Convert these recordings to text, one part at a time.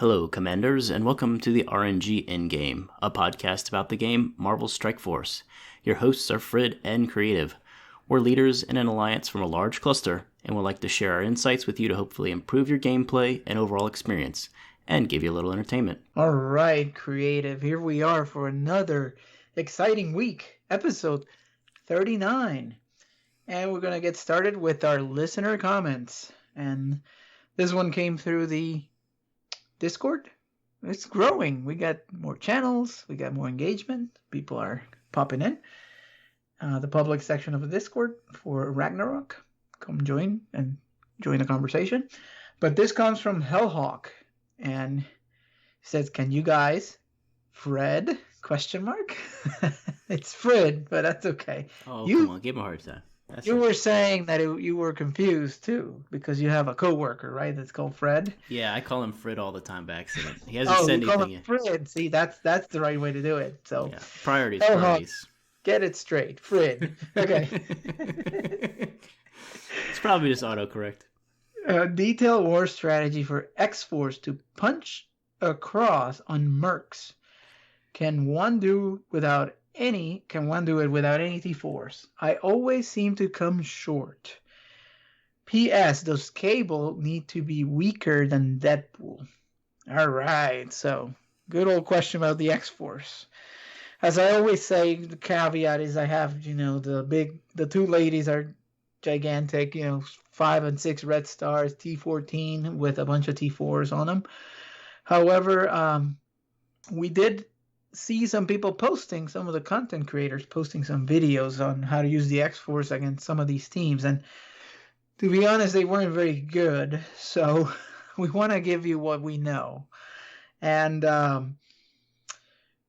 Hello, Commanders, and welcome to the RNG Endgame, a podcast about the game Marvel Strike Force. Your hosts are Frid and Creative. We're leaders in an alliance from a large cluster, and would like to share our insights with you to hopefully improve your gameplay and overall experience, and give you a little entertainment. All right, Creative, here we are for another exciting week, episode 39. And we're going to get started with our listener comments. And this one came through the Discord. It's growing. We got more channels. We got more engagement. People are popping in. The public section of the Discord for Ragnarok. Come join the conversation. But this comes from Hellhawk. And he says, can you guys, Fred, ? It's Frid, but that's okay. Oh, come on, give him a hard time. You were saying that you were confused too because you have a coworker, right? That's called Fred. Yeah, I call him Frid all the time by accident. He hasn't said anything yet. Frid. See, that's the right way to do it. So yeah, priorities. Get it straight, Frid. Okay. It's probably just autocorrect. Detailed war strategy for X-Force to punch across on mercs. Can one do it without any T-Force? I always seem to come short. P.S. Does Cable need to be weaker than Deadpool? All right, so good old question about the X-Force. As I always say, the caveat is I have, the two ladies are gigantic, 5 and 6 red stars, T14 with a bunch of T4s on them. However, we did see some people posting, some of the content creators posting some videos on how to use the X-Force against some of these teams. And to be honest, they weren't very good. So we want to give you what we know. And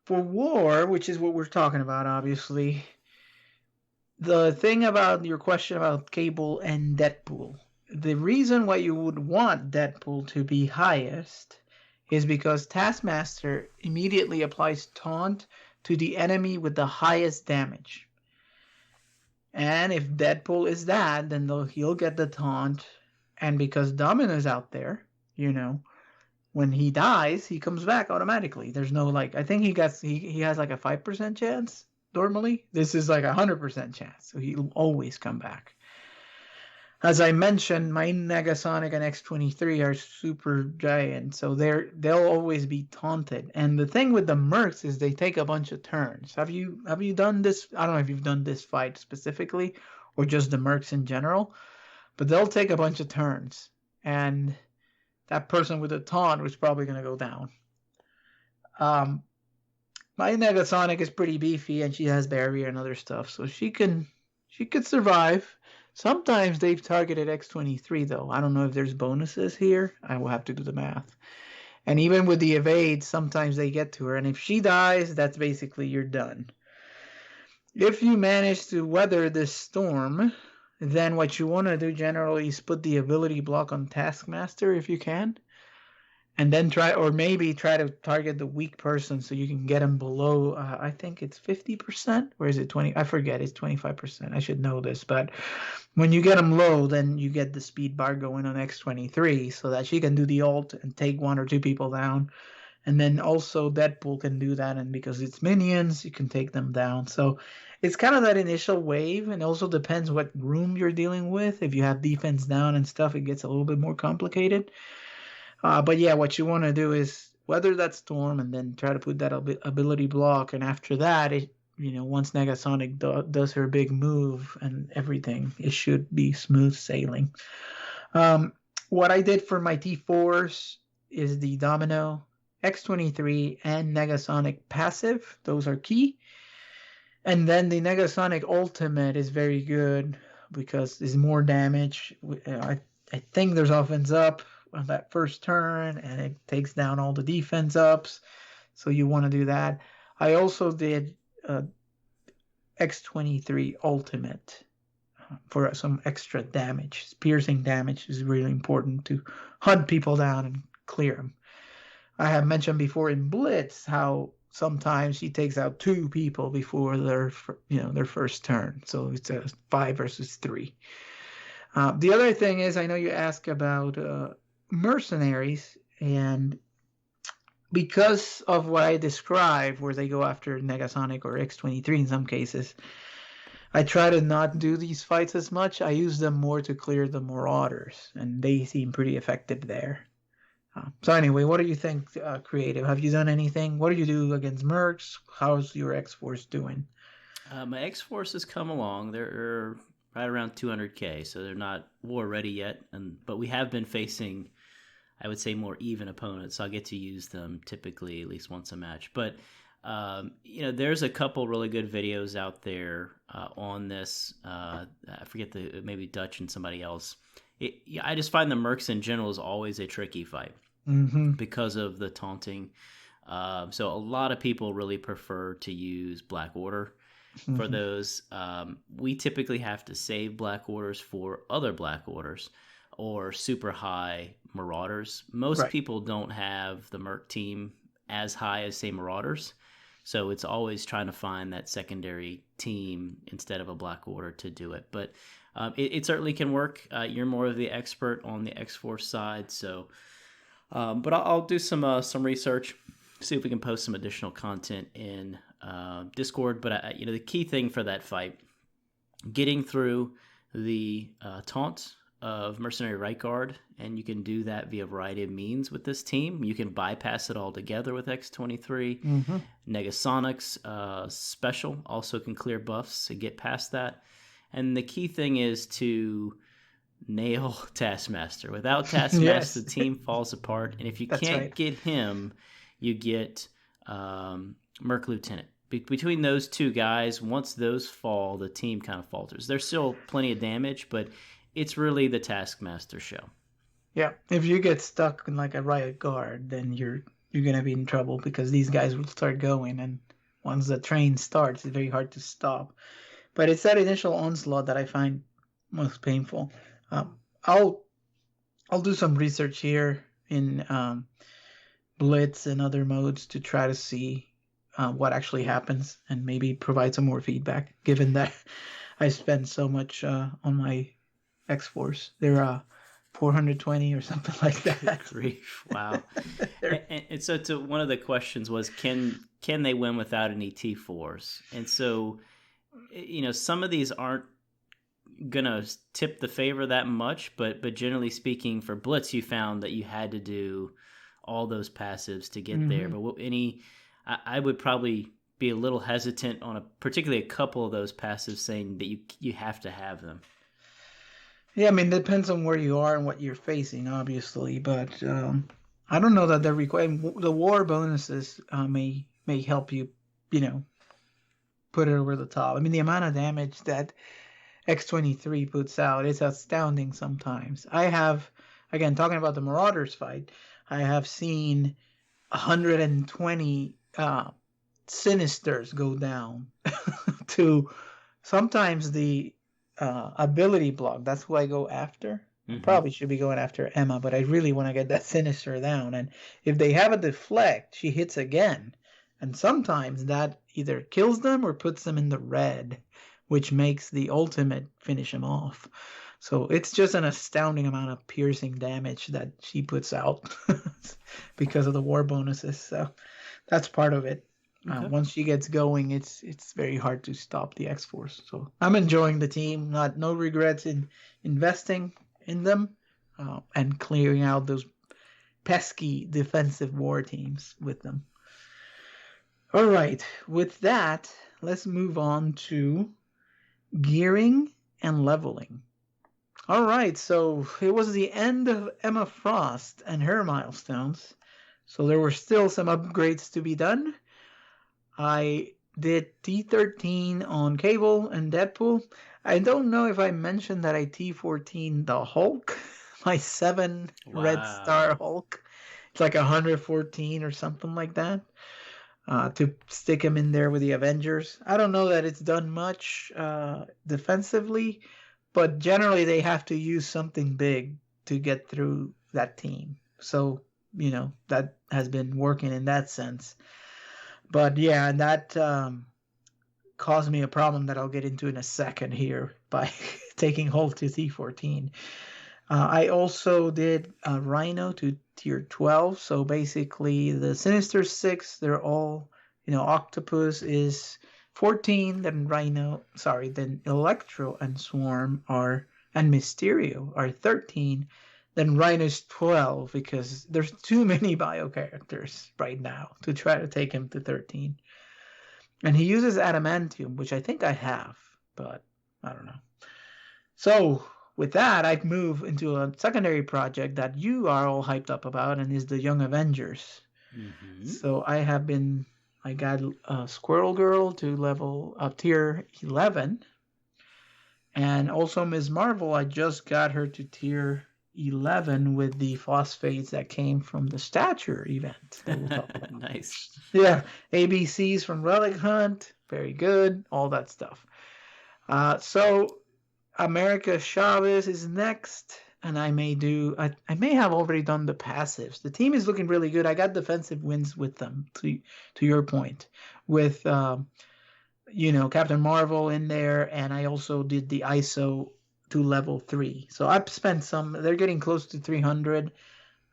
for war, which is what we're talking about, obviously, the thing about your question about Cable and Deadpool, the reason why you would want Deadpool to be highest is because Taskmaster immediately applies taunt to the enemy with the highest damage. And if Deadpool is that, then he'll get the taunt. And because Domino's out there, when he dies, he comes back automatically. There's no I think he has like a 5% chance normally. This is like 100% chance. So he'll always come back. As I mentioned, my Negasonic and X23 are super giant, so they'll always be taunted. And the thing with the mercs is they take a bunch of turns. Have you done this? I don't know if you've done this fight specifically or just the mercs in general, but they'll take a bunch of turns, and that person with the taunt was probably going to go down. My Negasonic is pretty beefy, and she has barrier and other stuff, so she could survive. Sometimes they've targeted X23, though. I don't know if there's bonuses here. I will have to do the math. And even with the evade, sometimes they get to her. And if she dies, that's basically you're done. If you manage to weather this storm, then what you want to do generally is put the ability block on Taskmaster if you can. And then try to target the weak person so you can get him below, I think it's 50%, or is it 20? I forget, it's 25%. I should know this. But when you get him low, then you get the speed bar going on X23 so that she can do the ult and take 1 or 2 people down. And then also Deadpool can do that, and because it's minions, you can take them down. So it's kind of that initial wave, and also depends what room you're dealing with. If you have defense down and stuff, it gets a little bit more complicated. But yeah, what you want to do is weather that storm and then try to put that ability block. And after that, once Negasonic does her big move and everything, it should be smooth sailing. What I did for my T4s is the Domino, X23, and Negasonic passive. Those are key. And then the Negasonic ultimate is very good because it's more damage. I think there's offense up on that first turn, and it takes down all the defense ups, so you want to do that. I also did X23 ultimate for some extra damage. Piercing damage is really important to hunt people down and clear them. I have mentioned before in Blitz how sometimes he takes out 2 people before their first turn, so it's a 5 versus 3. The other thing is, I know you ask about mercenaries, and because of what I described, where they go after Negasonic or X-23 in some cases, I try to not do these fights as much. I use them more to clear the Marauders, and they seem pretty effective there. So anyway, what do you think, Creative? Have you done anything? What do you do against Mercs? How's your X-Force doing? My X-Force has come along. They're right around 200k, so they're not war ready yet. But we have been facing, I would say, more even opponents. So I'll get to use them typically at least once a match. But there's a couple really good videos out there on this. I forget maybe Dutch and somebody else. I just find the Mercs in general is always a tricky fight because of the taunting. So a lot of people really prefer to use Black Order for those. We typically have to save Black Orders for other Black Orders or super high Marauders. Most people don't have the Merc team as high as, say, Marauders. So it's always trying to find that secondary team instead of a Black Order to do it. But it certainly can work. You're more of the expert on the X-Force side. So, but I'll do some research, see if we can post some additional content in Discord. But the key thing for that fight, getting through the taunt of Mercenary Right Guard, and you can do that via a variety of means with this team. You can bypass it altogether with X-23. Negasonics special also can clear buffs to get past that. And the key thing is to nail Taskmaster. Without Taskmaster, the team falls apart. And if you can't get him, you get Merc Lieutenant. Between those two guys, once those fall, the team kind of falters. There's still plenty of damage, but it's really the Taskmaster show. Yeah, if you get stuck in like a Riot Guard, then you're gonna be in trouble because these guys will start going, and once the train starts, it's very hard to stop. But it's that initial onslaught that I find most painful. I'll do some research here in Blitz and other modes to try to see what actually happens and maybe provide some more feedback, given that I spend so much on my X-Force. They're 420 or something like that. Grief. Wow. and so one of the questions was, can they win without an ET force? And so, some of these aren't gonna tip the favor that much, but generally speaking, for Blitz, you found that you had to do all those passives to get there. But I would probably be a little hesitant on particularly a couple of those passives, saying that you have to have them. Yeah, I mean, it depends on where you are and what you're facing, obviously. But I don't know that the war bonuses may help you, put it over the top. I mean, the amount of damage that X-23 puts out is astounding sometimes. I have, again, talking about the Marauders fight, I have seen 120 Sinisters go down to sometimes the ability block. That's who I go after. Probably should be going after Emma, but I really want to get that Sinister down. And if they have a deflect, she hits again. And sometimes that either kills them or puts them in the red, which makes the ultimate finish him off. So it's just an astounding amount of piercing damage that she puts out because of the war bonuses. So that's part of it. Okay. Once she gets going, it's very hard to stop the X-Force. So I'm enjoying the team. No regrets in investing in them and clearing out those pesky defensive war teams with them. All right. With that, let's move on to gearing and leveling. All right. So it was the end of Emma Frost and her milestones. So there were still some upgrades to be done. I did T13 on Cable and Deadpool. I don't know if I mentioned that I T14 the Hulk, my 7 Red Star Hulk. It's like 114 or something like that, to stick him in there with the Avengers. I don't know that it's done much defensively, but generally they have to use something big to get through that team. So, that has been working in that sense. But yeah, that caused me a problem that I'll get into in a second here by taking Hulk to T14. I also did Rhino to tier 12. So basically, the Sinister 6, they're all, Octopus is 14, then then Electro and Swarm and Mysterio are 13, then Rhino's 12, because there's too many bio characters right now to try to take him to 13. And he uses Adamantium, which I think I have, but I don't know. So with that, I'd move into a secondary project that you are all hyped up about, and is the Young Avengers. Mm-hmm. So I got Squirrel Girl to level up tier 11, and also Ms. Marvel. I just got her to tier 11 with the phosphates that came from the Stature event that we'll talk about. Nice. Yeah, ABCs from Relic Hunt, very good, all that stuff. So America Chavez is next, and I may have already done the passives. The team is looking really good. I got defensive wins with them, to your point, with Captain Marvel in there, and I also did the ISO to level 3. So I've spent some. They're getting close to 300.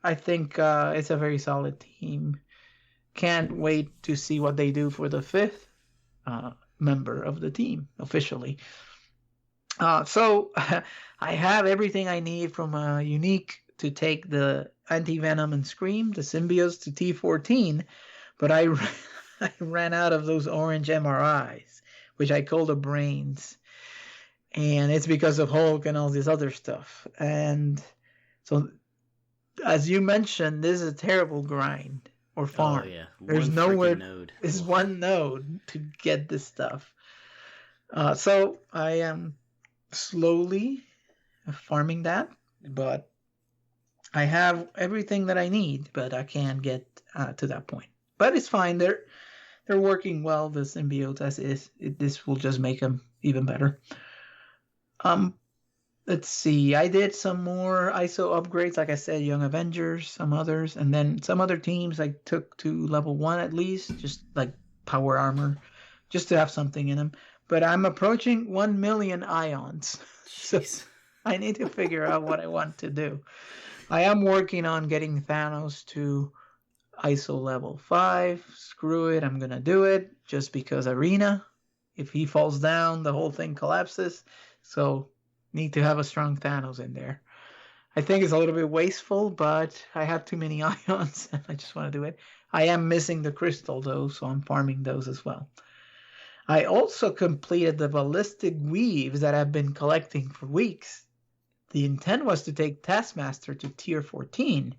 I think it's a very solid team. Can't wait to see what they do for the 5th member of the team officially. So I have everything I need from Unique to take the Anti-Venom and Scream, the Symbiotes, to T14, but I ran out of those orange MRIs, which I call the brains, and it's because of Hulk and all this other stuff. And so, as you mentioned, this is a terrible grind or farm. Oh, yeah. There's nowhere. It's one node to get this stuff. So I am slowly farming that, but I have everything that I need, but I can't get to that point. But it's fine. They're working well. The symbiote as is. This will just make them even better. Let's see. I did some more ISO upgrades, like I said, Young Avengers, some others, and then some other teams I took to level 1 at least, just like power armor, just to have something in them. But I'm approaching 1 million ions. So I need to figure out what I want to do. I am working on getting Thanos to ISO level 5. Screw it, I'm going to do it just because Arena. If he falls down, the whole thing collapses. So need to have a strong Thanos in there. I think it's a little bit wasteful, but I have too many ions and I just want to do it. I am missing the crystal though, so I'm farming those as well. I also completed the ballistic weaves that I've been collecting for weeks. The intent was to take Taskmaster to tier 14,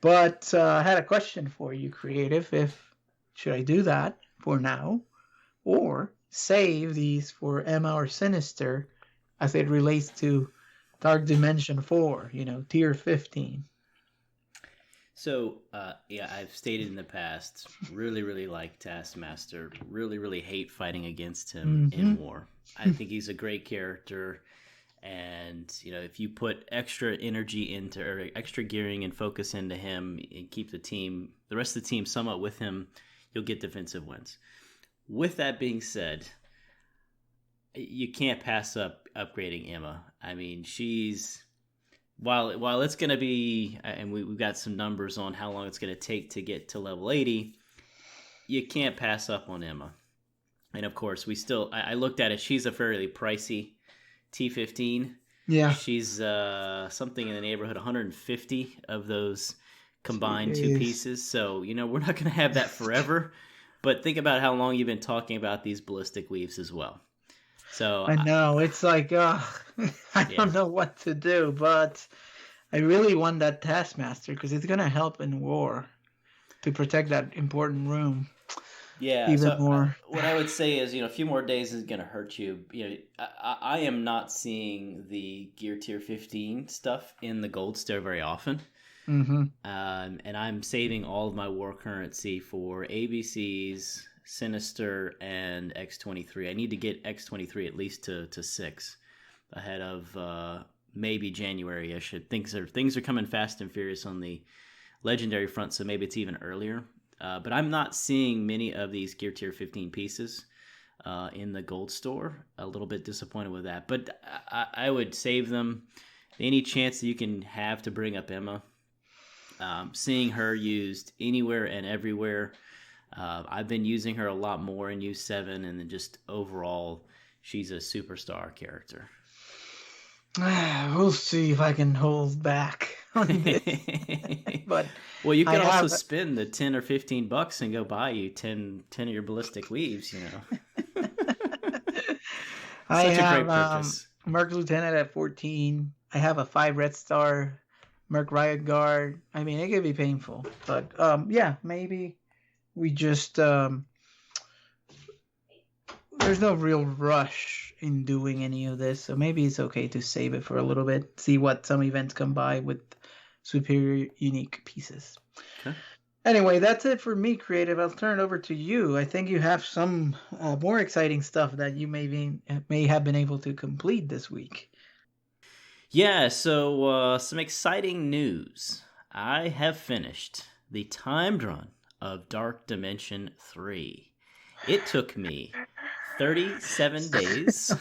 but I had a question for you, Creative. Should I do that for now, or save these for Emma or Sinister as it relates to Dark Dimension 4, tier 15? So, I've stated in the past, really, really like Taskmaster. Really, really hate fighting against him in war. I think he's a great character. And, if you put extra energy into, or extra gearing and focus into him and keep the rest of the team somewhat with him, you'll get defensive wins. With that being said, you can't pass up upgrading Emma. I mean, she's... While it's going to be, and we've got some numbers on how long it's going to take to get to level 80, you can't pass up on Emma. And of course, I looked at it, she's a fairly pricey T15. Yeah. She's something in the neighborhood 150 of those combined two pieces. So, we're not going to have that forever. But think about how long you've been talking about these ballistic weaves as well. So I know, it's like, I don't know what to do, but I really want that Taskmaster because it's going to help in war to protect that important room. Yeah, even more. What I would say is, a few more days is going to hurt you. I am not seeing the Gear Tier 15 stuff in the Gold Star very often. Mm-hmm. And I'm saving all of my war currency for ABCs, Sinister, and X23. I need to get X23 at least to 6 ahead of maybe January-ish. Things are coming fast and furious on the legendary front, so maybe it's even earlier. But I'm not seeing many of these Gear Tier 15 pieces in the gold store. A little bit disappointed with that. But I would save them any chance that you can have to bring up Emma. Seeing her used anywhere and everywhere. I've been using her a lot more in U7, and then just overall, she's a superstar character. We'll see if I can hold back on this. But well, you can also spend the $10 or $15 and go buy you 10 of your ballistic weaves. I Such have a great purchase. Merc Lieutenant at 14. I have a 5 Red Star Merc Riot Guard. I mean, it could be painful, but yeah, maybe we just there's no real rush in doing any of this, so maybe it's okay to save it for a little bit, see what some events come by with superior unique pieces. Okay. Anyway, that's it for me, Creative. I'll turn it over to you. I think you have some more exciting stuff that you may have been able to complete this week. Yeah, so some exciting news. I have finished the timed run of Dark Dimension 3. It took me 37 days,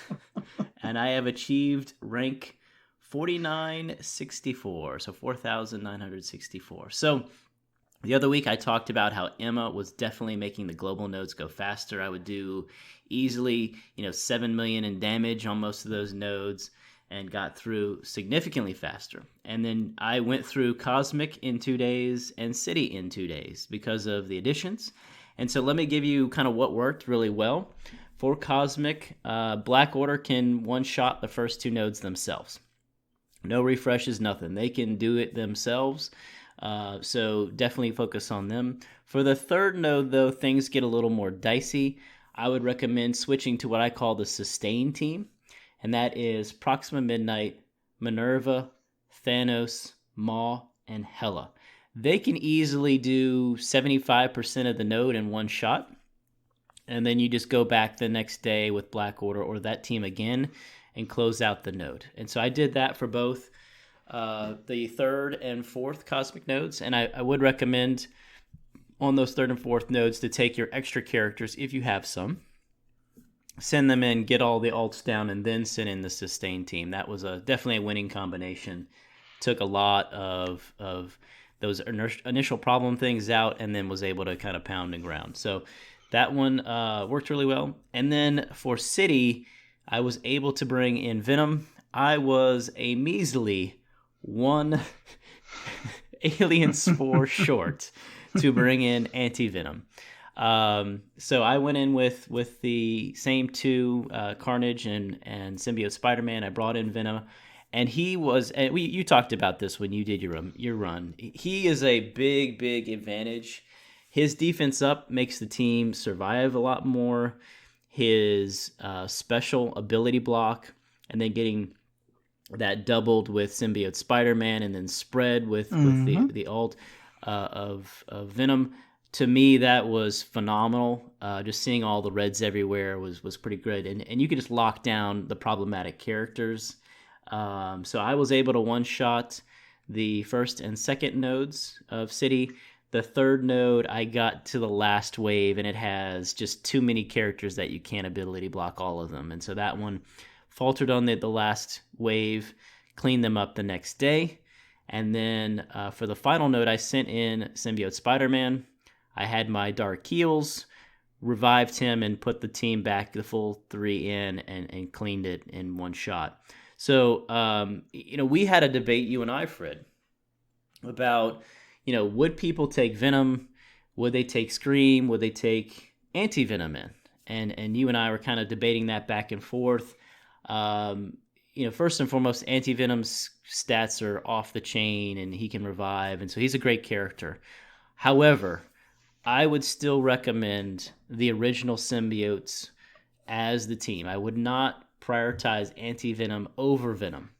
and I have achieved rank 4964, so 4,964. So the other week I talked about how Emma was definitely making the global nodes go faster. I would do easily, 7 million in damage on most of those nodes and got through significantly faster. And then I went through Cosmic in 2 days and City in 2 days because of the additions. And so let me give you kind of what worked really well. For Cosmic, Black Order can one-shot the first 2 nodes themselves. No refreshes, nothing. They can do it themselves. So definitely focus on them. For the third node, though, things get a little more dicey. I would recommend switching to what I call the Sustain team, and that is Proxima Midnight, Minerva, Thanos, Maw, and Hela. They can easily do 75% of the node in one shot, and then you just go back the next day with Black Order or that team again and close out the node. And so I did that for both the third and fourth Cosmic nodes, and I would recommend on those third and fourth nodes to take your extra characters if you have some, send them in, get all the alts down, and then send in the Sustain team. That was definitely a winning combination. Took a lot of those initial problem things out, and then was able to kind of pound and ground. So that one worked really well. And then for City, I was able to bring in Venom. I was a measly 1 alien spore short to bring in Anti-Venom. So I went in with the same 2, Carnage and Symbiote Spider-Man. I brought in Venom, and he was. And you talked about this when you did your run. He is a big advantage. His defense up makes the team survive a lot more. His special ability block, and then getting that doubled with Symbiote Spider-Man, and then spread with the ult of Venom. To me, that was phenomenal. Just seeing all the reds everywhere was pretty good, and you could just lock down the problematic characters. So I was able to one-shot the first and second nodes of City. The third node, I got to the last wave, and it has just too many characters that you can't ability block all of them. And so that one faltered on the last wave, cleaned them up the next day. And then for the final node, I sent in Symbiote Spider-Man. I had my Dark Heals, revived him, and put the team back, the full 3 in, and cleaned it in one shot. So, we had a debate, you and I, Frid, about, would people take Venom? Would they take Scream? Would they take Anti-Venom in? And you and I were kind of debating that back and forth. First and foremost, Anti-Venom's stats are off the chain, and he can revive, and so he's a great character. However, I would still recommend the original symbiotes as the team. I would not prioritize Anti-Venom over Venom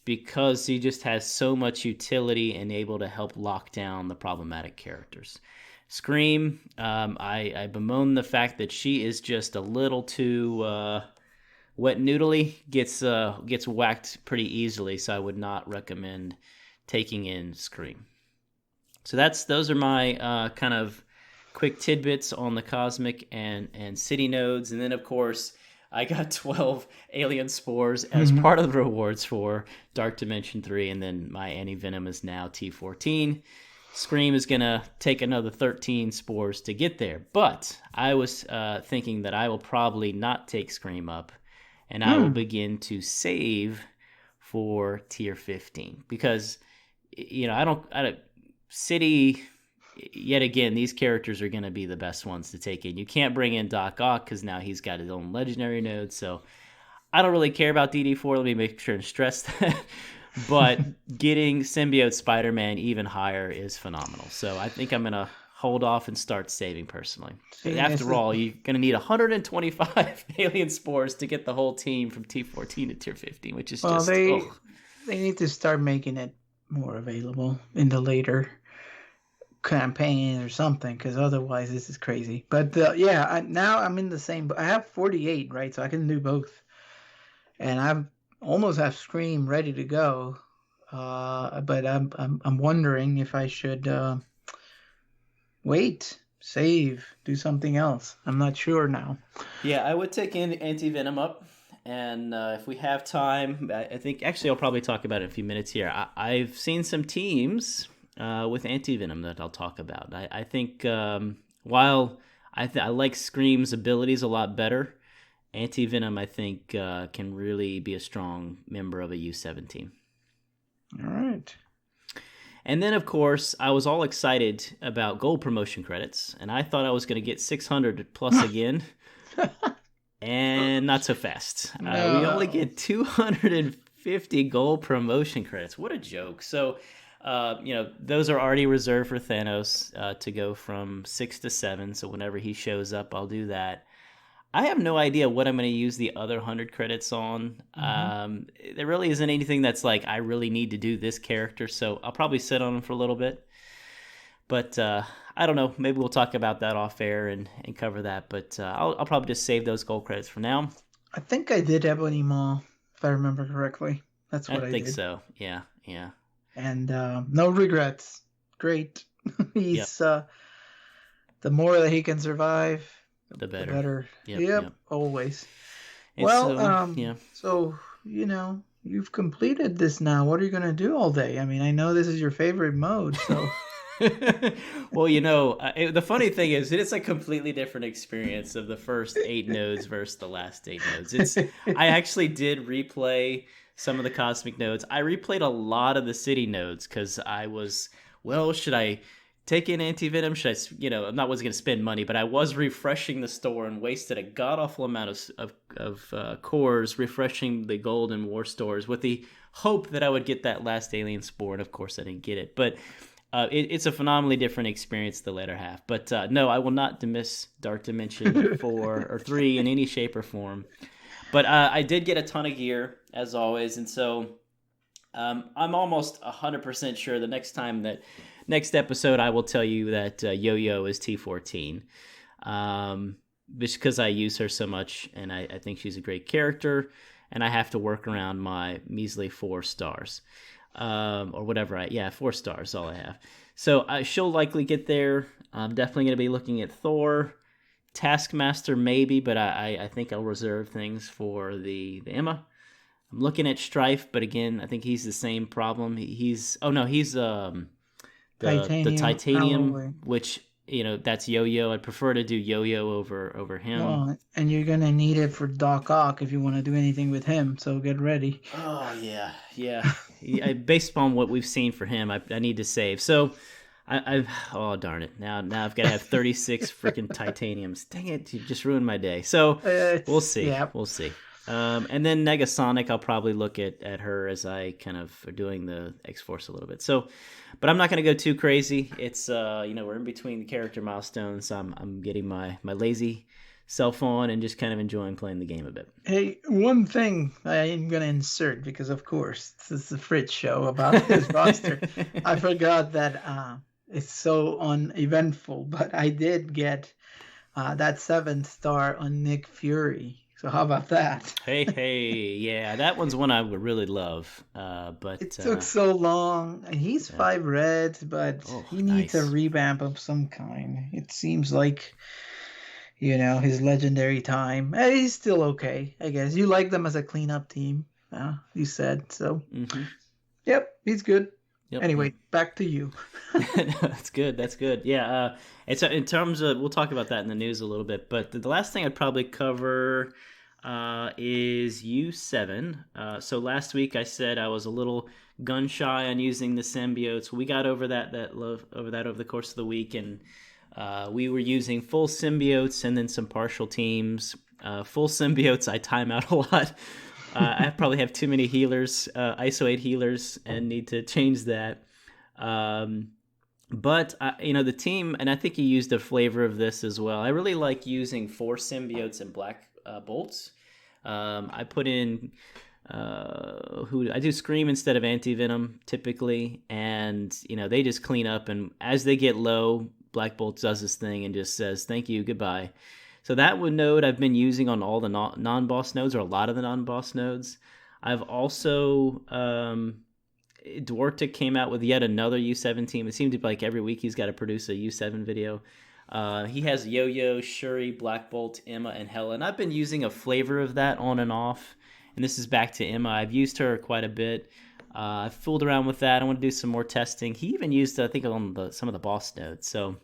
because he just has so much utility and able to help lock down the problematic characters. Scream, I bemoan the fact that she is just a little too wet noodly, gets whacked pretty easily, so I would not recommend taking in Scream. So those are my kind of quick tidbits on the Cosmic and City nodes. And then, of course, I got 12 alien spores as part of the rewards for Dark Dimension 3, and then my anti-venom is now T14. Scream is going to take another 13 spores to get there, but I was thinking that I will probably not take Scream up, and I will begin to save for tier 15, because I don't City, yet again, these characters are going to be the best ones to take in. You can't bring in Doc Ock because now he's got his own legendary node, so I don't really care about DD4. Let me make sure and stress that. But getting Symbiote Spider-Man even higher is phenomenal. So I think I'm going to hold off and start saving personally. After all, you're going to need 125 alien spores to get the whole team from T14 to tier 15, which is they need to start making it more available in the later campaign or something, because otherwise this is crazy. But now I'm in the same. I have 48, right? So I can do both, and I almost have Scream ready to go. But I'm wondering if I should wait, save, do something else. I'm not sure now. Yeah, I would take in anti-venom up. And if we have time, I think actually I'll probably talk about it in a few minutes here. I've seen some teams with anti-venom that I'll talk about. I think while I like Scream's abilities a lot better, anti-venom I think can really be a strong member of a U7 team. All right. And then, of course, I was all excited about gold promotion credits, and I thought I was going to get 600 plus again. And not so fast. No. We only get 250 gold promotion credits. What a joke. So, those are already reserved for Thanos to go from 6 to 7. So whenever he shows up, I'll do that. I have no idea what I'm going to use the other 100 credits on. There really isn't anything that's like, I really need to do this character. So I'll probably sit on them for a little bit. But I don't know. Maybe we'll talk about that off air and cover that. But I'll probably just save those gold credits for now. I think I did Ebony Maw, if I remember correctly. That's what I did. I think so. Yeah. And no regrets. Great. He's the more that he can survive, the better. Yep. Always. And so you've completed this now. What are you going to do all day? I mean, I know this is your favorite mode, so... Well, the funny thing is it's a completely different experience of the first 8 nodes versus the last 8 nodes. I actually did replay some of the cosmic nodes. I replayed a lot of the city nodes because I was, should I take in anti-venom? Should I, I'm not going to spend money, but I was refreshing the store and wasted a god-awful amount of cores refreshing the gold and war stores with the hope that I would get that last alien spore, and of course I didn't get it. But it's a phenomenally different experience the latter half. But no, I will not dismiss Dark Dimension 4 or 3 in any shape or form. But I did get a ton of gear, as always. And so I'm almost 100% sure the next episode I will tell you that Yo-Yo is T14. Because I use her so much, and I think she's a great character. And I have to work around my measly 4 stars. Or whatever 4 stars, all I have. So she'll likely get there. I'm definitely going to be looking at Thor, Taskmaster maybe, but I think I'll reserve things for the Emma. I'm looking at Strife, but again, I think he's the same problem. He's the titanium, probably. Which that's Yo-Yo. I'd prefer to do Yo-Yo over him. Well, and you're gonna need it for Doc Ock if you want to do anything with him. So get ready. Oh yeah. Based upon what we've seen for him, I need to save. So oh darn it! Now I've got to have 36 freaking titaniums. Dang it! You just ruined my day. So we'll see. Yeah. We'll see. And then Negasonic, I'll probably look at her as I kind of are doing the X-Force a little bit. So, but I'm not going to go too crazy. It's we're in between the character milestones. So I'm getting my lazy self on and just kind of enjoying playing the game a bit. Hey, one thing I'm going to insert, because of course this is the Frid show about his roster. I forgot that it's so uneventful, but I did get that 7th star on Nick Fury. So how about that? Hey, yeah, that one's one I would really love. But it took so long. He's 5 reds, but he needs a revamp of some kind. It seems like his legendary time. He's still okay, I guess. You like them as a cleanup team, you said. So, yep, he's good. Yep. Anyway, back to you. That's good. That's good. Yeah. It's in terms of, we'll talk about that in the news a little bit, but the last thing I'd probably cover is U7. So last week I said I was a little gun shy on using the symbiotes. We got over that over the course of the week, and we were using full symbiotes and then some partial teams. Full symbiotes, I time out a lot. I probably have too many healers, ISO 8 healers, and need to change that. But the team, and I think you used a flavor of this as well. I really like using 4 symbiotes and black bolts. I put in I do Scream instead of Anti-Venom typically, and they just clean up, and as they get low, Black Bolt does this thing and just says thank you, goodbye. So that node I've been using on all the non-boss nodes, or a lot of the non-boss nodes. I've also Dwartic came out with yet another U7 team. It seemed to be like every week he's got to produce a U7 video. He has Yo-Yo, Shuri, Black Bolt, Emma, and Hela. And I've been using a flavor of that on and off. And this is back to Emma. I've used her quite a bit. I've fooled around with that. I want to do some more testing. He even used, I think, on some of the boss nodes. So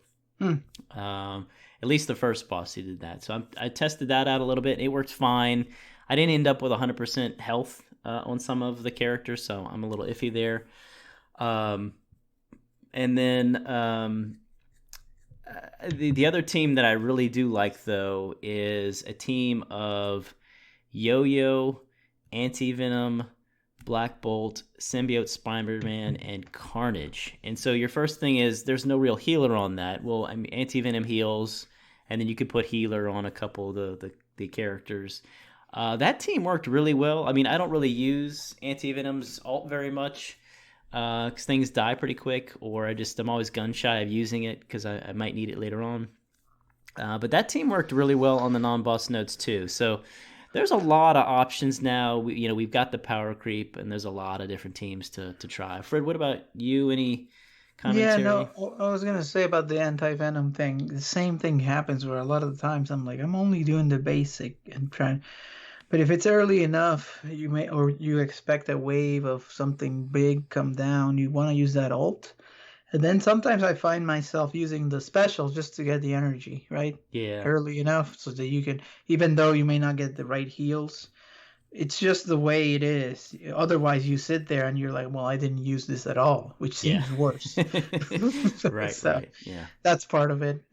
at least the first boss he did that. So I tested that out a little bit. It worked fine. I didn't end up with 100% health on some of the characters, so I'm a little iffy there. And then the other team that I really do like, though, is a team of Yo-Yo, Anti-Venom, Black Bolt, Symbiote Spider-Man, and Carnage. And so your first thing is there's no real healer on that. Well, I mean, Anti-Venom heals, and then you could put healer on a couple of the characters. That team worked really well. I mean, I don't really use Anti-Venom's ult very much because things die pretty quick, or I'm always gun shy of using it because I might need it later on. But that team worked really well on the non-boss nodes too. So there's a lot of options now. We've got the power creep, and there's a lot of different teams to try. Fred, what about you? Any commentary? Yeah, no, I was gonna say about the anti-venom thing. The same thing happens where a lot of the times I'm like, I'm only doing the basic and trying. But if it's early enough, you expect a wave of something big come down, you want to use that ult. And then sometimes I find myself using the special just to get the energy, right? Yeah. Early enough so that you can, even though you may not get the right heals, it's just the way it is. Otherwise, you sit there and you're like, well, I didn't use this at all, which seems worse. Right, so right. Yeah. That's part of it.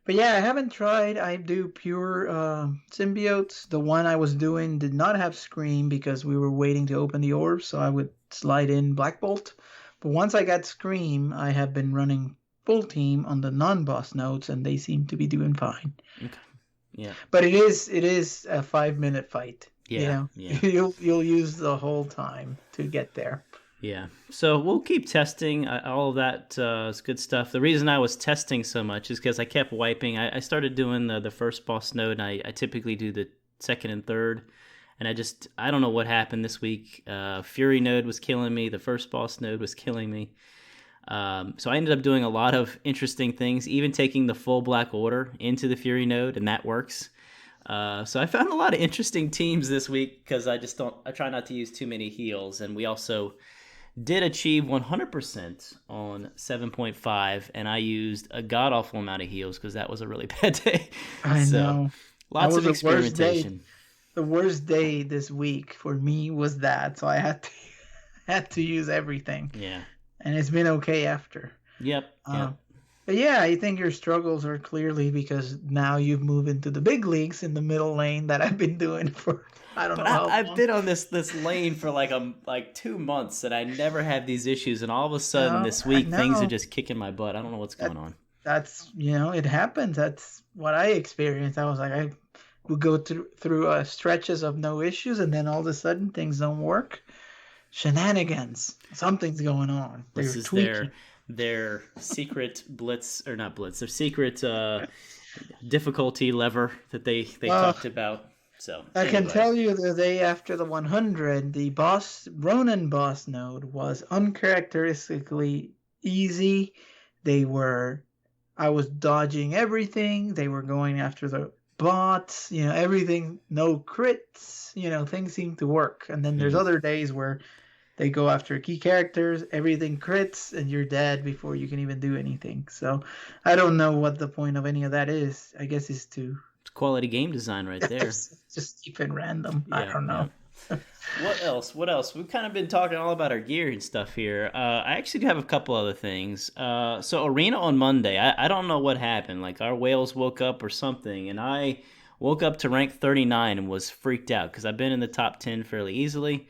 But yeah, I haven't tried. I do pure symbiotes. The one I was doing did not have Scream because we were waiting to open the orb, so I would slide in Black Bolt. But once I got Scream, I have been running full team on the non-boss nodes, and they seem to be doing fine. Okay. Yeah. But it is a 5-minute fight. Yeah. You'll use the whole time to get there. Yeah. So we'll keep testing. All of that is good stuff. The reason I was testing so much is because I kept wiping. I started doing the first boss node, and I typically do the second and third. And I don't know what happened this week. Fury node was killing me. The first boss node was killing me. So I ended up doing a lot of interesting things, even taking the full Black Order into the Fury node, and that works. So I found a lot of interesting teams this week because I try not to use too many heals. And we also did achieve 100% on 7.5, and I used a god-awful amount of heals because that was a really bad day. I know. Lots of experimentation. The worst day this week for me was that, so I had to use everything. Yeah. And it's been okay after. Yep. But yeah, I think your struggles are clearly because now you've moved into the big leagues in the middle lane that I've been doing for I don't know how long. I've been on this lane for like 2 months, and I never had these issues, and all of a sudden this week things are just kicking my butt. I don't know what's going on. That's it happens. That's what I experienced. I was like, I would go through stretches of no issues, and then all of a sudden things don't work. Shenanigans. Something's going on. This is their secret blitz, or not blitz, their secret difficulty lever that they talked about. So I can tell you the day after the 100, the Ronin boss node was uncharacteristically easy. I was dodging everything. They were going after the bots, everything, no crits, things seem to work. And then there's other days where they go after key characters, everything crits, and you're dead before you can even do anything. So I don't know what the point of any of that is. I guess it's to... It's quality game design right there. Just keep it random. Yeah, I don't know. Yeah. What else? We've kind of been talking all about our gear and stuff here. I actually do have a couple other things. So Arena on Monday, I don't know what happened. Like our whales woke up or something, and I woke up to rank 39 and was freaked out because I've been in the top 10 fairly easily.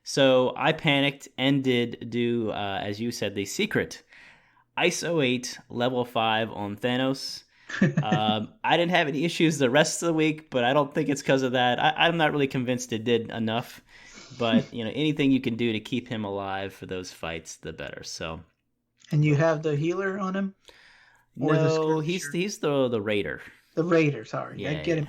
So I panicked and did do, as you said, the secret ISO 8 level 5 on Thanos. I didn't have any issues the rest of the week, but I don't think it's because of that. I'm not really convinced it did enough, but anything you can do to keep him alive for those fights, the better. So, and you have the healer on him? Or no, he's the raider. The raider, sorry. Yeah,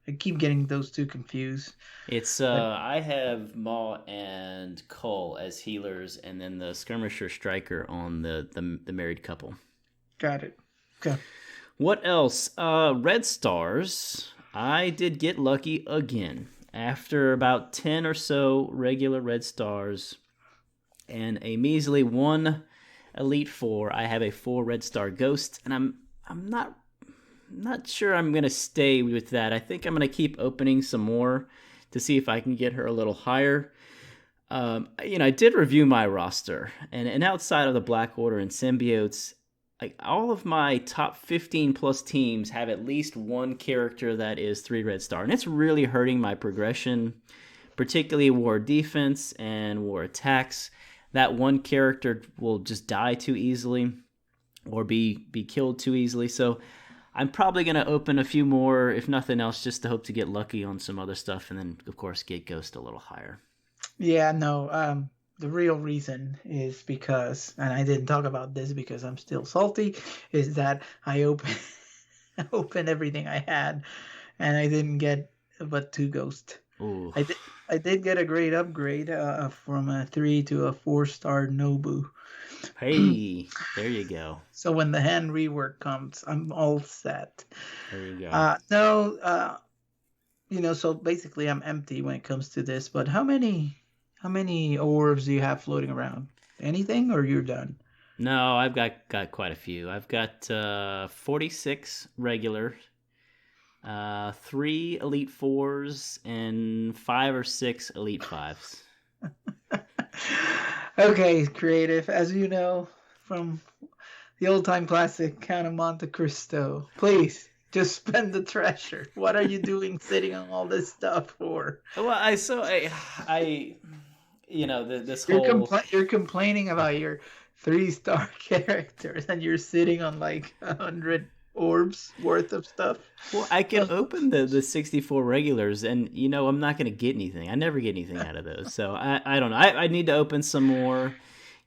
I keep getting those two confused. It's I have Maw and Cole as healers, and then the skirmisher striker on the married couple. Got it. Okay. What else? Red stars. I did get lucky again. After about 10 or so regular red stars and a measly 1 Elite 4, I have a 4 red star ghost, and I'm not sure I'm going to stay with that. I think I'm going to keep opening some more to see if I can get her a little higher. I did review my roster, and outside of the Black Order and Symbiotes, like all of my top 15 plus teams have at least one character that is 3 red star, and it's really hurting my progression, particularly war defense and war attacks. That one character will just die too easily or be killed too easily. So I'm probably going to open a few more, if nothing else, just to hope to get lucky on some other stuff, and then of course get Ghost a little higher. Yeah, no, the real reason is because, and I didn't talk about this because I'm still salty, is that I opened everything I had, and I didn't get but 2 ghosts. Ooh. I did get a great upgrade from a 3 to a 4-star Nobu. Hey, there you go. So when the hand rework comes, I'm all set. There you go. So basically I'm empty when it comes to this, but how many orbs do you have floating around? Anything, or you're done? No, I've got quite a few. I've got 46 regular, 3 Elite 4s, and 5 or 6 Elite 5s. Okay, creative. As you know from the old-time classic Count of Monte Cristo, please just spend the treasure. What are you doing sitting on all this stuff for? Well, You're complaining about your 3-star characters, and you're sitting on like 100 orbs worth of stuff. Well, I can open the 64 regulars, and I'm not going to get anything. I never get anything out of those. So I don't know. I need to open some more.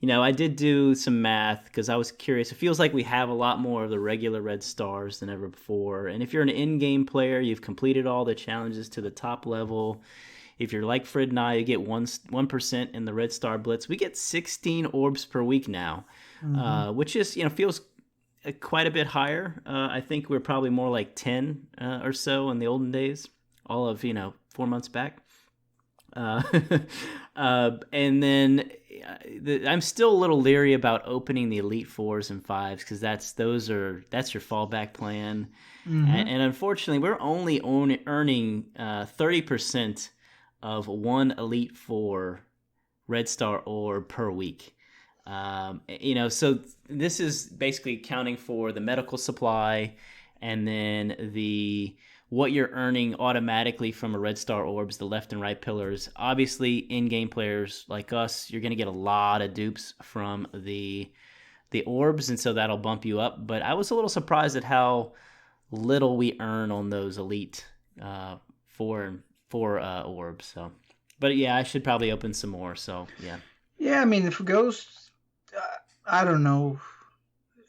I did do some math because I was curious. It feels like we have a lot more of the regular red stars than ever before. And if you're an in-game player, you've completed all the challenges to the top level. If you're like Frid and I, you get 1% in the red star blitz. We get 16 orbs per week now, which is feels quite a bit higher. I think we're probably more like 10 or so in the olden days, all of 4 months back. And then I'm still a little leery about opening the Elite 4s and 5s because that's your fallback plan. And unfortunately, we're only earning 30% of 1 Elite 4 red star orb per week. So this is basically accounting for the medical supply and then what you're earning automatically from a red star orbs, the left and right pillars. Obviously, in-game players like us, you're going to get a lot of dupes from the orbs, and so that'll bump you up. But I was a little surprised at how little we earn on those elite 4 orbs. So, but yeah, I should probably open some more. So yeah. Yeah, I mean, if Ghosts, I don't know.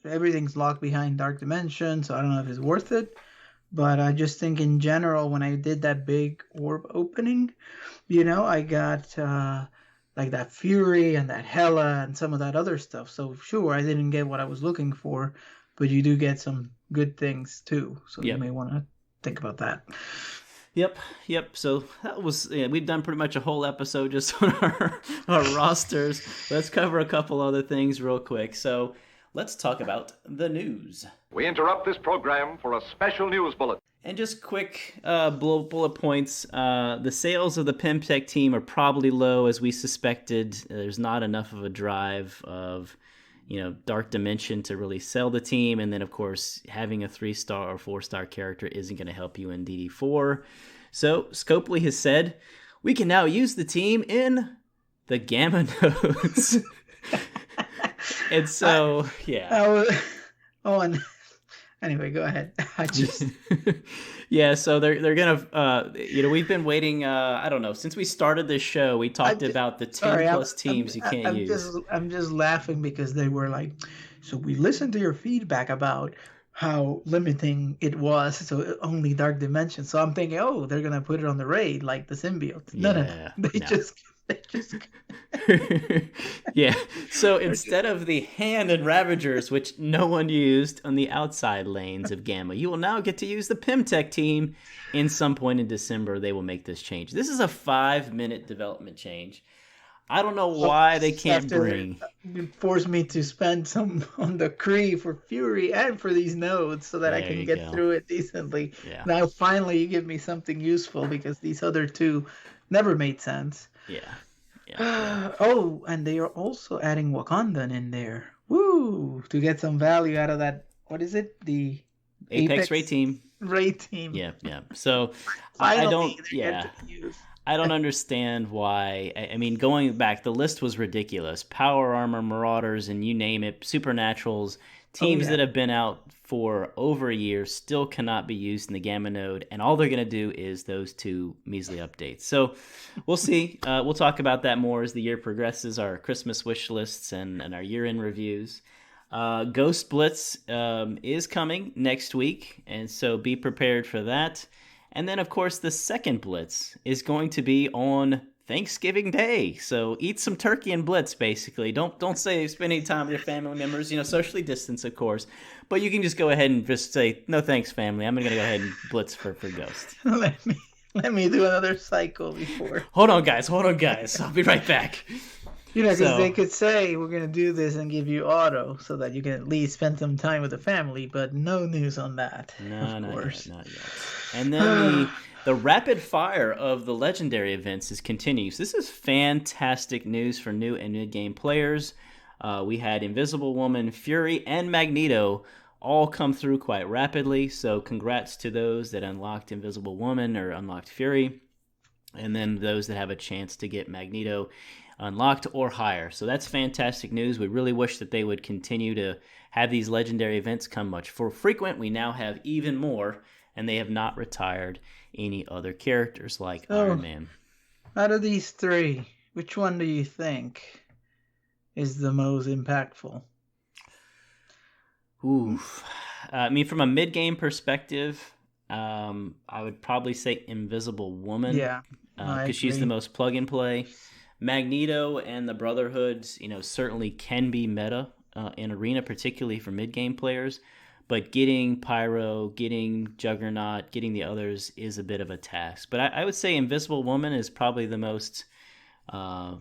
Everything's locked behind Dark Dimension, so I don't know if it's worth it. But I just think in general, when I did that big orb opening, I got like that Fury and that Hela and some of that other stuff. So sure, I didn't get what I was looking for, but you do get some good things too. So you Yep. may want to think about that. Yep. So that was, we've done pretty much a whole episode just on our rosters. Let's cover a couple other things real quick. So let's talk about the news. We interrupt this program for a special news bulletin. And just quick bullet points. The sales of the PimTech team are probably low, as we suspected. There's not enough of a drive of, Dark Dimension to really sell the team. And then, of course, having a 3-star or 4-star character isn't going to help you in DD4. So Scopely has said, we can now use the team in the Gamma nodes. And so, yeah. Anyway, go ahead. Yeah, so they're gonna, we've been waiting. I don't know, since we started this show, we talked about the 10+ teams you can't use. I'm just laughing because they were like, so we listened to your feedback about how limiting it was, so only Dark Dimension. So I'm thinking, oh, they're gonna put it on the raid like the symbiote. No. They just. Yeah, so instead of the Hand and Ravagers, which no one used on the outside lanes of Gamma, you will now get to use the PimTech team. In some point in December, they will make this change. This is a 5-minute development change. I don't know why they can't bring. It forced me to spend some on the Kree for Fury and for these nodes so that I can get through it decently. Yeah. Now finally you give me something useful because these other two never made sense. Yeah. Oh, and they are also adding Wakandan in there. Woo! To get some value out of that. What is it? The Apex raid team. Yeah. So I don't. Yeah. I don't understand why. I mean, going back, the list was ridiculous. Power Armor, Marauders, and you name it, Supernaturals, teams that have been out for over a year still cannot be used in the Gamma node, and all they're going to do is those 2 measly updates. So we'll see. We'll talk about that more as the year progresses, our Christmas wish lists and our year-end reviews. Ghost Blitz is coming next week, and so be prepared for that. And then, of course, the second Blitz is going to be on Thanksgiving Day. So eat some turkey and Blitz, basically. Don't say spend any time with your family members, socially distance, of course. But you can just go ahead and just say, no thanks, family. I'm going to go ahead and Blitz for Ghost. Let me do another cycle before. Hold on, guys. I'll be right back. Because they could say, we're going to do this and give you auto so that you can at least spend some time with the family, but no news on that, of course. Not yet. And then the rapid fire of the legendary events continues. This is fantastic news for new and mid-game players. We had Invisible Woman, Fury, and Magneto all come through quite rapidly, so congrats to those that unlocked Invisible Woman or unlocked Fury, and then those that have a chance to get Magneto unlocked or higher. So that's fantastic news. We really wish that they would continue to have these legendary events come much more frequent. We now have even more, and they have not retired any other characters like Iron Man. Out of these 3, which one do you think is the most impactful? Oof. I mean, from a mid-game perspective, I would probably say Invisible Woman. Yeah, because she's the most plug-and-play. Magneto and the Brotherhoods, certainly can be meta in Arena, particularly for mid-game players. But getting Pyro, getting Juggernaut, getting the others is a bit of a task. But I would say Invisible Woman is probably the most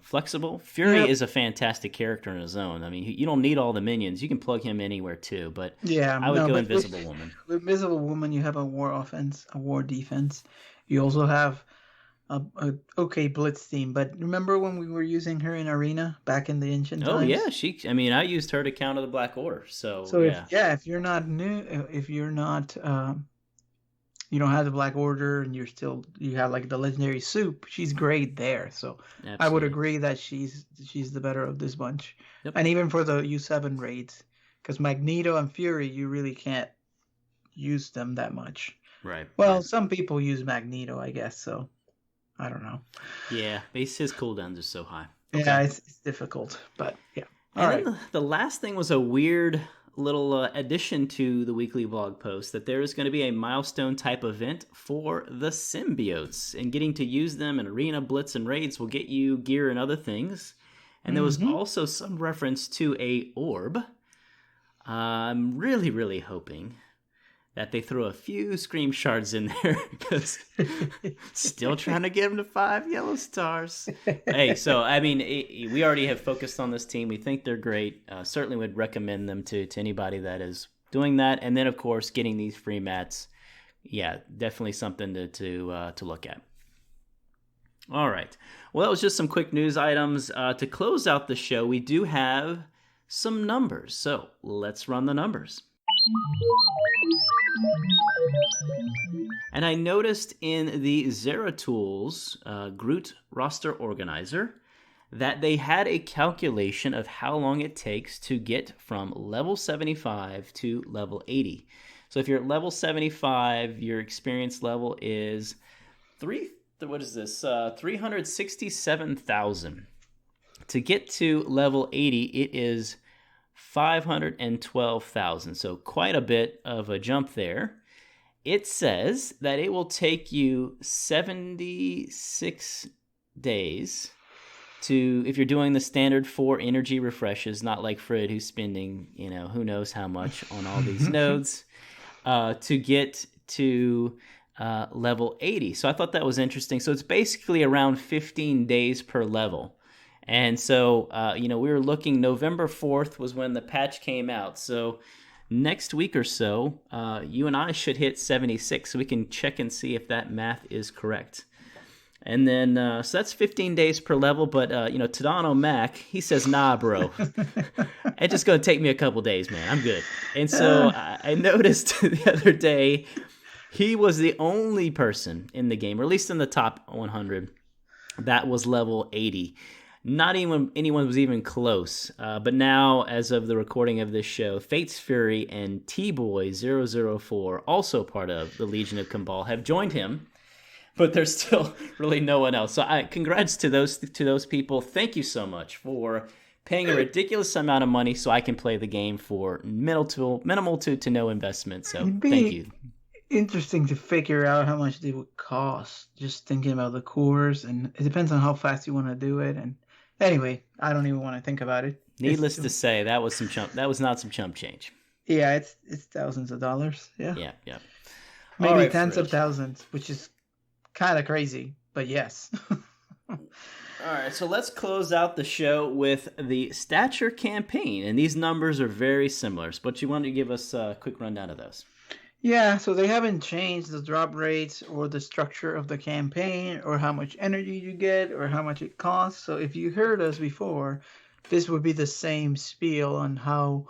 flexible. Fury is a fantastic character in his own. I mean, you don't need all the minions. You can plug him anywhere too. But I would go Invisible Woman. With Invisible Woman, you have a war offense, a war defense. You also have a okay blitz team. But remember when we were using her in Arena back in the ancient times? Oh yeah, I used her to counter the Black Order. So if you're not new, if you're not you don't have the Black Order and you have like the legendary soup, she's great there. So absolutely. I would agree that she's the better of this bunch. Yep. And even for the U7 raids, because Magneto and Fury, you really can't use them that much. Right. Well, some people use Magneto, I guess. So I don't know. Yeah, his cooldowns are so high. Okay. Yeah, it's difficult, but yeah. All right. The last thing was a weird little addition to the weekly blog post, that there is going to be a milestone type event for the symbiotes, and getting to use them in Arena, Blitz, and Raids will get you gear and other things. And there was also some reference to a orb. I'm really, really hoping that they throw a few Scream Shards in there, because still trying to get them to 5 yellow stars. Hey, so, I mean, we already have focused on this team. We think they're great. Certainly would recommend them to anybody that is doing that. And then, of course, getting these free mats. Yeah, definitely something to look at. All right. Well, that was just some quick news items. To close out the show, we do have some numbers. So let's run the numbers. And I noticed in the Zeratools Groot roster organizer that they had a calculation of how long it takes to get from level 75 to level 80. So if you're at level 75, your experience level is 367,000. To get to level 80, it is 512,000. So quite a bit of a jump there. It says that it will take you 76 days to, if you're doing the standard 4 energy refreshes, not like Frid, who's spending, who knows how much on all these nodes, to get to level 80. So I thought that was interesting. So it's basically around 15 days per level. And so, we were looking, November 4th was when the patch came out. So next week or so, you and I should hit 76, so we can check and see if that math is correct. And then, so that's 15 days per level, but, Tadano Mac, he says, nah, bro. It's just going to take me a couple days, man. I'm good. And so I noticed the other day, he was the only person in the game, or at least in the top 100, that was level 80. Not even anyone was even close. But now, as of the recording of this show, Fate's Fury and T-Boy004, also part of the Legion of Cabal, have joined him. But there's still really no one else. So congrats to those people. Thank you so much for paying a ridiculous amount of money so I can play the game for minimal to no investment. So thank you. Interesting to figure out how much they would cost, just thinking about the cores, and it depends on how fast you want to do it. And anyway, I don't even want to think about it. Needless to say, that was not some chump change. Yeah, it's thousands of dollars. Yeah. Maybe right, tens Frid. of thousands, which is kind of crazy, but yes. All right, so let's close out the show with the Stature Campaign, and these numbers are very similar. But you want to give us a quick rundown of those? Yeah, so they haven't changed the drop rates or the structure of the campaign or how much energy you get or how much it costs. So if you heard us before, this would be the same spiel on how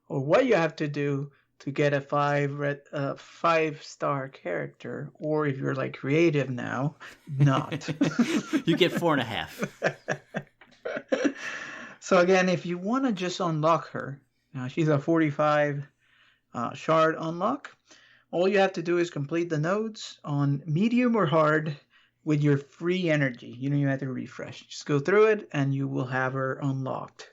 or what you have to do to get a 5-star character, or if you're like creative now, not. You get 4.5. So again, if you want to just unlock her, she's a 45 shard unlock. All you have to do is complete the nodes on medium or hard with your free energy. You have to refresh. Just go through it and you will have her unlocked.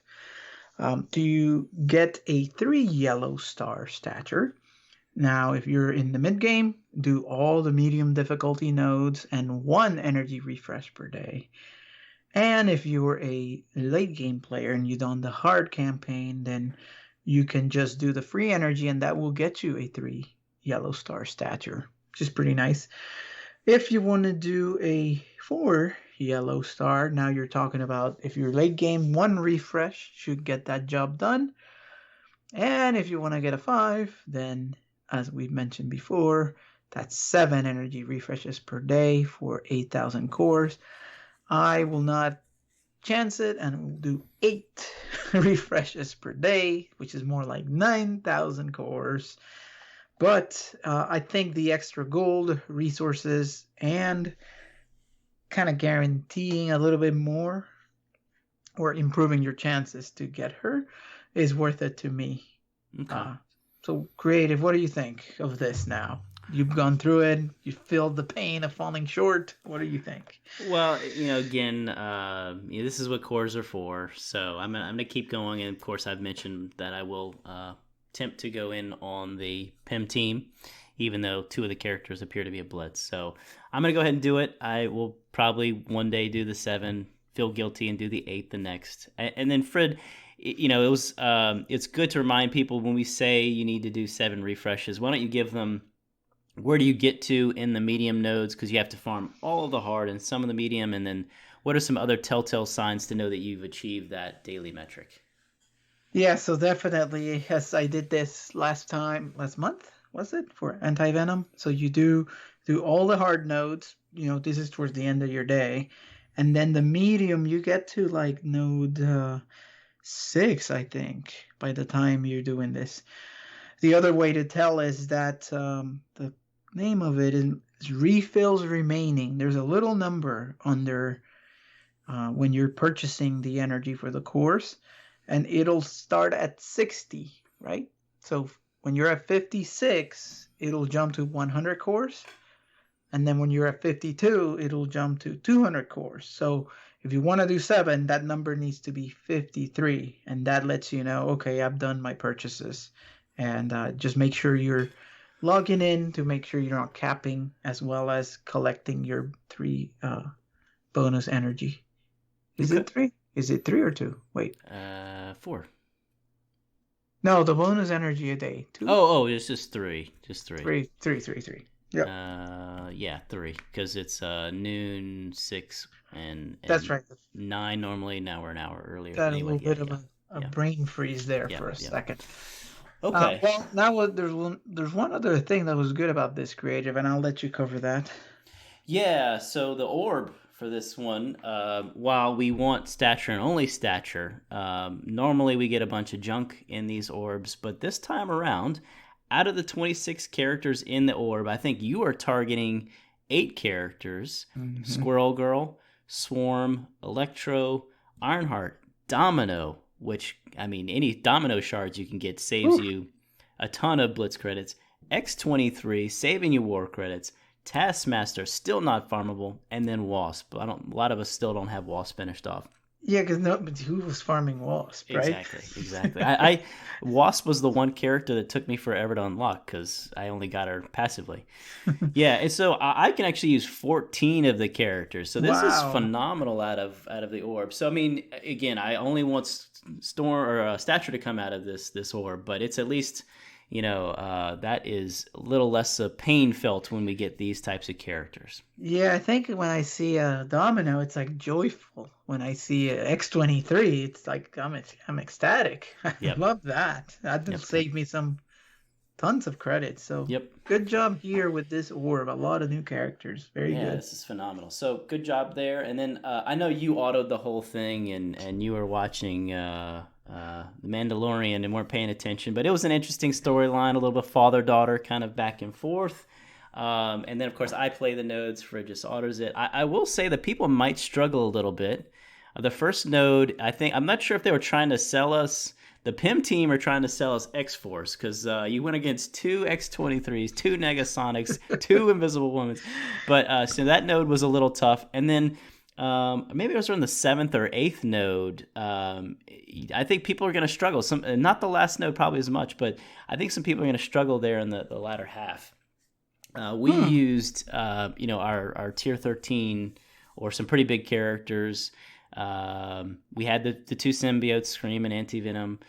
Do you get a 3 yellow star stature? Now, if you're in the mid game, do all the medium difficulty nodes and 1 energy refresh per day. And if you're a late game player and you've done the hard campaign, then you can just do the free energy and that will get you a 3 yellow star stature, which is pretty nice. If you want to do a 4 yellow star, now you're talking about, if you're late game, 1 refresh should get that job done. And if you want to get a 5, then as we mentioned before, that's 7 energy refreshes per day for 8,000 cores. I will not chance it and will do 8 refreshes per day, which is more like 9,000 cores. But I think the extra gold, resources, and kind of guaranteeing a little bit more or improving your chances to get her is worth it to me. Okay. So creative, what do you think of this now? You've gone through it. You feel the pain of falling short. What do you think? Well, again, this is what cores are for. So I'm gonna keep going, and of course, I've mentioned that I will attempt to go in on the PIM team, even though 2 of the characters appear to be a blitz. So I'm gonna go ahead and do it. I will probably one day do the 7, feel guilty, and do the 8 the next. And then Frid, it was it's good to remind people when we say you need to do 7 refreshes. Why don't you give them where do you get to in the medium nodes, because you have to farm all of the hard and some of the medium, and then what are some other telltale signs to know that you've achieved that daily metric? Yeah, so definitely, yes, I did this last month, was it, for anti-venom? So you do all the hard nodes, this is towards the end of your day. And then the medium, you get to like node 6, I think, by the time you're doing this. The other way to tell is that the name of it is refills remaining. There's a little number under when you're purchasing the energy for the course, and it'll start at 60, right? So when you're at 56, it'll jump to 100 cores. And then when you're at 52, it'll jump to 200 cores. So if you want to do 7, that number needs to be 53. And that lets you know, okay, I've done my purchases. And just make sure you're logging in to make sure you're not capping, as well as collecting your 3 bonus energy. Is it 3? Is it 3 or 2? Wait. 4. No, the bonus energy a day. 2. Oh, it's just 3. Just 3. 3. Yep. Yeah, 3, because it's noon, 6, and that's right. 9 normally. Now we're an hour earlier. Got a little bit of a brain freeze there for a second. Okay. Well, now there's one other thing that was good about this creative, and I'll let you cover that. Yeah, so the orb for this one, while we want stature and only stature, normally we get a bunch of junk in these orbs, but this time around, out of the 26 characters in the orb, I think you are targeting 8 characters: Squirrel Girl, Swarm, Electro, Ironheart, Domino, which, I mean, any Domino shards you can get saves you a ton of Blitz credits, X23, saving you war credits, Taskmaster, still not farmable, and then Wasp. A lot of us still don't have Wasp finished off. Yeah, but who was farming Wasp, right? Exactly. I Wasp was the one character that took me forever to unlock because I only got her passively. Yeah, and so I can actually use 14 of the characters. So this is phenomenal out of the orb. So I mean, again, I only want Storm or Stature to come out of this orb, but it's at least, that is a little less pain felt when we get these types of characters. Yeah, I think when I see a Domino, it's like joyful. When I see a X23, it's like I'm ecstatic. I love that. That'll save me tons of credits. So good job here with this orb. A lot of new characters. Very good. This is phenomenal. So good job there. And then I know you autoed the whole thing, and you were watching The Mandalorian and weren't paying attention, but it was an interesting storyline, a little bit father-daughter kind of back and forth. And then, of course, I play the nodes. Frid just autos it. I will say that people might struggle a little bit. The first node, I'm not sure if they were trying to sell us, the PIM team are trying to sell us X-Force, because you went against 2 X-23s, 2 Negasonics, 2 Invisible Women. But so that node was a little tough. And then maybe it was around the 7th or 8th node. I think people are going to struggle. Not the last node probably as much, but I think some people are going to struggle there in the latter half. We used, our tier 13 or some pretty big characters. We had the 2 symbiotes, Scream and Anti-Venom.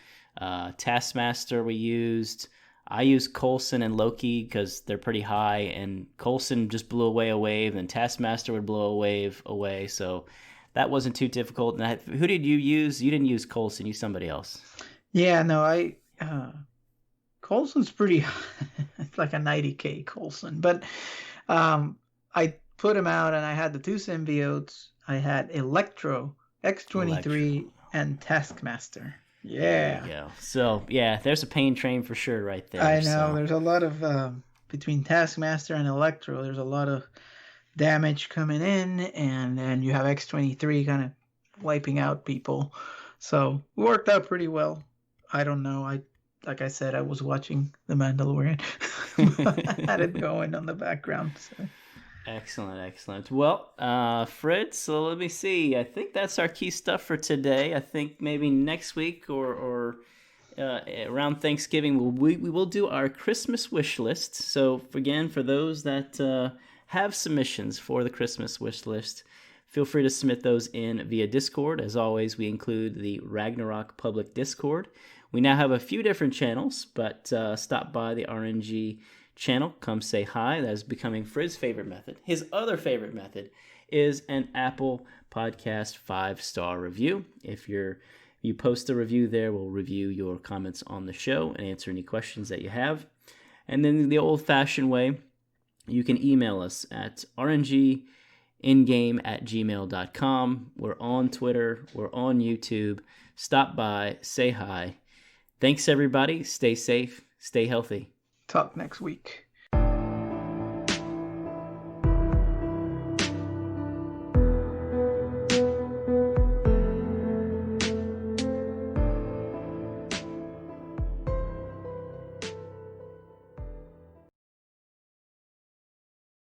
Taskmaster we used. I used Coulson and Loki because they're pretty high, and Coulson just blew away a wave, and Taskmaster would blow a wave away, so that wasn't too difficult. And who did you use? You didn't use Coulson, you used somebody else. Yeah, no, Coulson's pretty it's like a 90k Coulson, but I put him out, and I had the 2 symbiotes. I had Electro, X23, and Taskmaster. Yeah. There you go. So, there's a pain train for sure right there. I know. There's a lot of, between Taskmaster and Electro, there's a lot of damage coming in, and then you have X23 kind of wiping out people. So, it worked out pretty well. I don't know. Like I said, I was watching The Mandalorian. I had it going on the background. So. Excellent. Well, Frid, so let me see. I think that's our key stuff for today. I think maybe next week or around Thanksgiving, we will do our Christmas wish list. So again, for those that have submissions for the Christmas wish list, Feel free to submit those in via Discord. As always, we include the Ragnarok public Discord. We now have a few different channels, but stop by the RNG channel. Come say hi. That is becoming Frid's favorite method. His other favorite method is an Apple Podcast 5-star review. If you post a review there, we'll review your comments on the show and answer any questions that you have. And then the old-fashioned way, you can email us at rngingame@gmail.com. We're on Twitter. We're on YouTube. Stop by. Say hi. Thanks, everybody. Stay safe. Stay healthy. Talk next week.